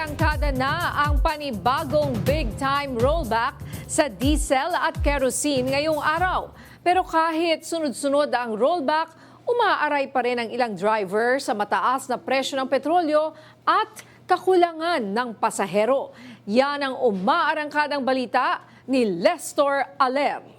Arangkada na ang panibagong big-time rollback sa diesel at kerosene ngayong araw. Pero kahit sunod-sunod ang rollback, umaaray pa rin ang ilang driver sa mataas na presyo ng petrolyo at kakulangan ng pasahero. Yan ang umaarangkadang balita ni Lester Aler.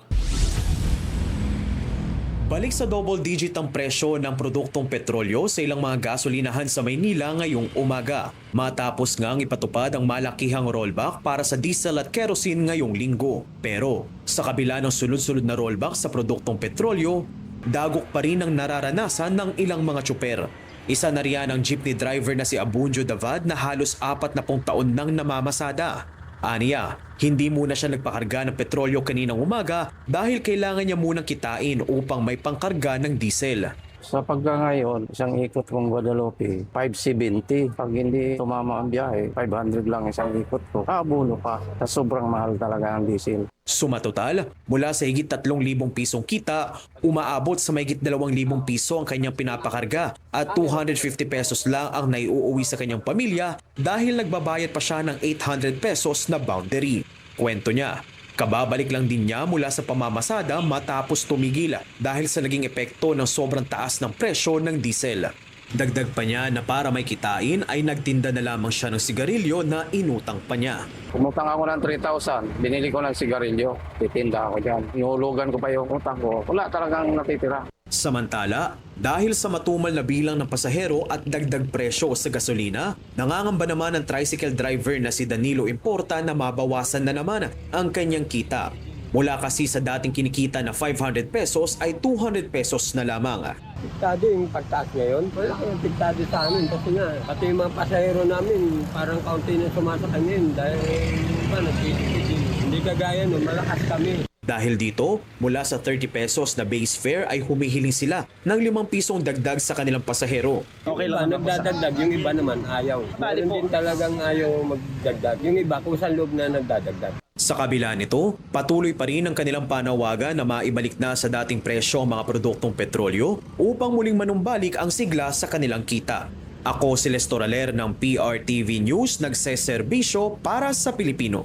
Balik sa double-digit ang presyo ng produktong petrolyo sa ilang mga gasolinahan sa Maynila ngayong umaga. Matapos ngang ipatupad ang malakihang rollback para sa diesel at kerosene ngayong linggo. Pero sa kabila ng sunod-sunod na rollback sa produktong petrolyo, dagok pa rin ang nararanasan ng ilang mga tsuper. Isa na riyan ang jeepney driver na si Abunjo Davad na halos 40 taon nang namamasada. Aniya, hindi muna siya nagpakarga ng petrolyo kaninang umaga dahil kailangan niya munang kitain upang may pangkarga ng diesel. Sa pagka-ngayon, isang ikot kong Guadalupe, 570. Pag hindi tumama ang biyahe, 500 lang isang ikot ko. Kaabuno pa. Sa sobrang mahal talaga ang diesel. Sumatotal, mula sa higit 3,000 pisong kita, umaabot sa mahigit 2,000 piso ang kanyang pinapakarga at 250 pesos lang ang naiuuwi sa kanyang pamilya dahil nagbabayad pa siya ng 800 pesos na boundary. Kwento niya, kababalik lang din niya mula sa pamamasada matapos tumigil dahil sa naging epekto ng sobrang taas ng presyo ng diesel. Dagdag pa niya na para may kitain ay nagtinda na lamang siya ng sigarilyo na inutang pa niya. Umutang ako ng 3,000. Binili ko ng sigarilyo. Titinda ako dyan. Inuulugan ko pa yung utang ko. Wala talagang natitira. Samantala, dahil sa matumal na bilang ng pasahero at dagdag presyo sa gasolina, nangangamba naman ang tricycle driver na si Danilo Importa na mabawasan na naman ang kanyang kita. Mula kasi sa dating kinikita na 500 pesos ay 200 pesos na lamang. Piktado yung pagtaas ngayon. Wala kayong piktado sa amin kasi nga, pati yung mga pasahero namin, parang kaunti na sumasakay ngayon dahil iba nagtitigil. Hindi kagaya no, malakas kami. Dahil dito, mula sa 30 pesos na base fare ay humihiling sila ng 5 pisong dagdag sa kanilang pasahero. Okay lang nagdadagdag, yung iba naman ayaw. Meron din talagang ayaw magdagdag. Yung iba kung saan loob na nagdadagdag. Sa kabila nito, patuloy pa rin ang kanilang panawagan na maibalik na sa dating presyo ang mga produktong petrolyo upang muling manumbalik ang sigla sa kanilang kita. Ako si Lester Aler ng PRTV News, nagseserbisyo para sa Pilipino.